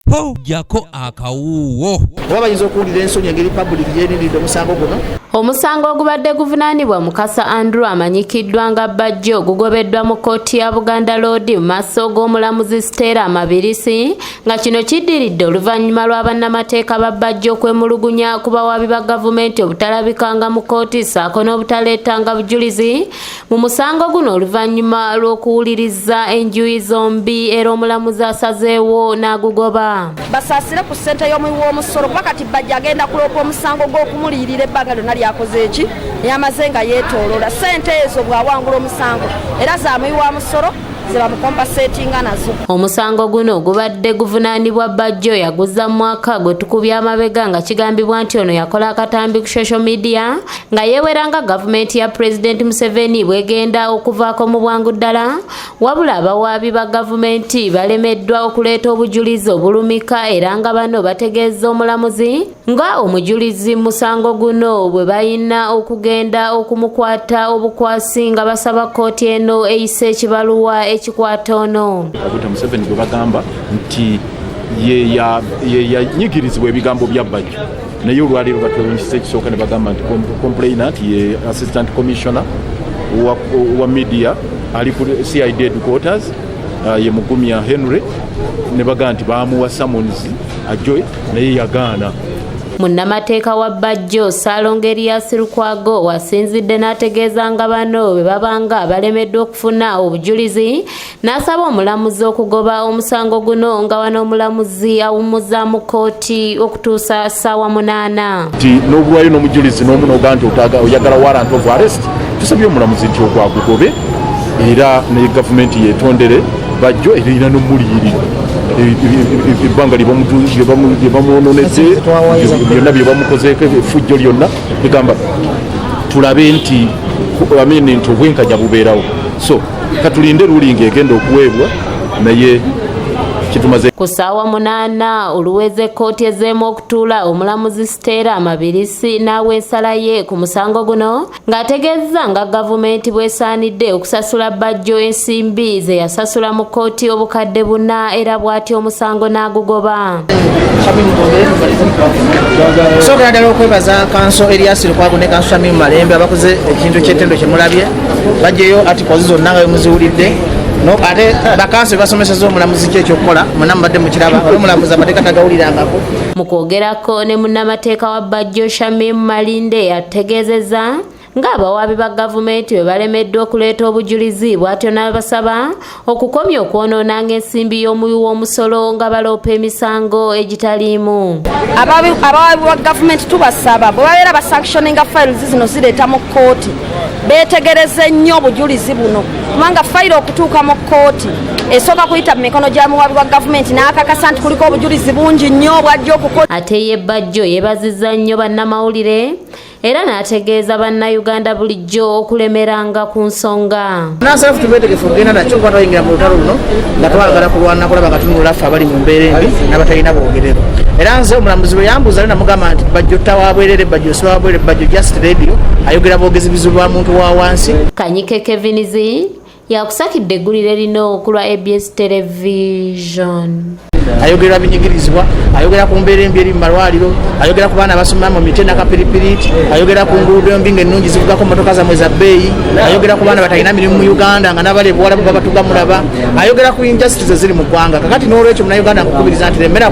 po jako akawuwo wabayinza okuwulira ensonyi engeri public gyenyiridde omusango guno. Omusango ogubadde guvunaanibwa Mukasa Andrew amanyikiddwa nga Bajjo gugobeddwa mu kkooti ya Buganda Road mu maaso g'omulamuzi Stella Mabirisi nga kino kiddiridde oluvannyuma lwa bannamateeka ba Bajjo okwemulugunya ku bawaabi ba gavumenti obutalabikanga mu kkooti ssaako n'obutaleetanga bujulizi mu musango guno oluvannyuma lw'okuwuliriza enjuyi zombi era omulamuzi asazeewo n'agugoba. Basaasire ku ssente y'omuwi w'omusolo kuba kati Bajjo agenda kuloopa omusango gw'okumuliyirira ebbanga lyonna lyakoze eki yamaze nga yeetooloola ssente ezo bw'awangula omusango era zaamuwi wa musolo zebamukompasetinga nazo. Omusango guno gubadde guvunaanibwa Bajjo yaguza mu mwaka gwe tukubya amabega nga kigambibwa nti ono yakola akatambi ku social media nga yeewera nga gavumenti ya President Museveni bwegenda okuvaako mu bwangu ddala wabula abawaabi ba gavumenti balemeddwa okuleeta obujulizi obulumika era nga bano bategeeza omulamuzi nga omujulizi musango guno bwe bayina okugenda okumukwata obukwasi nga basaba kkooti eno eyise ekibaluwa ekikwata ono. Museveni gwe bagamba nti ye yanyigirizibwa ebigambo bya Bajjo naye olwaleero batwewunyisa ekisooka ne bagamba nti complainant ye assistant commissioner wa media ali ku CID headquarters ye Mugumya Henry ne bagamba nti baamuwa summons ajjoye naye yagaana. Munnamateeka wa Bajjo Ssaalongeriyasi Lukwago wasinzidde n'ategeeza nga bano bwe babanga balemeddwa okufuna obujulizi n'asaba omulamuzi okugoba omusango guno nga wano omulamuzi awummuza mu kkooti okutuusa ssaawa 8. Nti n'obulwayo n'omujulizi n'omunoga nti oyagala warrant of arrest tusabye omulamuzi nti ogwagugobe era ne gavumenti yeetondere Bajjo erina n'omuliyirira ebbanga lyebamunonedde byonna byebamukozeeko effujjo lyonna bigamba tulabe nti nti obwenkanya bubeerawo so katulinde ruling egenda okuweebwa naye kitumaze. Ku ssaawa 8 oluweze kkooti ezeemu okutuula omulamuzi Stella Mabirisi n'awa ensala ye ku musango guno ng'ategeeza nga gavumenti bwesaanidde okusasula Bajjo ensimbi ze yasasula mu kkooti obukadde 4 era bw'atyo omusango n'agugoba. Soogera ddala okwebaza kanso Erias Lukwago ne kanso Shamim Malembe abakoze ekintu ky'ettendo kye mulabye Bajjeyo articles zonna nga muziwulidde no ate bakanso basomeseza omulamuzi ky'ekyokukola munamu badde mukiraba omulamuzi amateeka tagawulirangako. Mu kwogerako ne munnamateeka wa Bajjo Shamim Malinde yategeezezza ng'abawaabi ba gavumenti bwe balemeddwa okuleeta obujulizi bw'atyo n'abasaba okukomya okwonoonanga ensimbi y'omuwi w'omusolo nga baloopa emisango egitaliimu. Abawaabi ba gavumenti tubasaba bwe babeera basanctioninga files zino zireeta mu kkooti beetegereze nnyo obujulizi buno kubanga fayiro okutuuka mu kkooti esooka kuyita mu mikono gya muwaabi wa gavumenti n'akakasa nti kuliko obujulizi bungi nnyo bw'ajja okukola. Ate ye Bajjo yeebazizza nnyo bannamawulire era n'ategeeza bannayuganda bulijjo okulemeranga ku nsonga. Nasalafu tubeetegefu okugenda nakyo kuba twayingira mu lutalo luno nga twagala kulwana kulaba katundu laffe abali mu mbeera embi n'abatalina bwogerero. Era nze omulamuzi bwe yambuuza namugamba nti Bajjo tawaabwerere Bajjo siwaabwerere Bajjo just radio ayogera bwogezi bizibu bwa muntu wa wansi. Kanyike Kevinizi yakusakidde eggulire lino okulwa ABS Television. Ayogera binyigirizibwa ayogera ku mbeera embi eri mu malwaliro ayogera ku baana abasomera mu mitenda kapiripiriti ayogera ku nguudo embi ng'ennungi zivugako motoka zamwe za bbeeyi ayogera ku baana batalina mirimu mu Uganda nga n'abali ebuwalabu babatugamulaba ayogera ku injustice eziri mu ggwanga kakati n'olwekyo munnayuganda nkukubiriza nti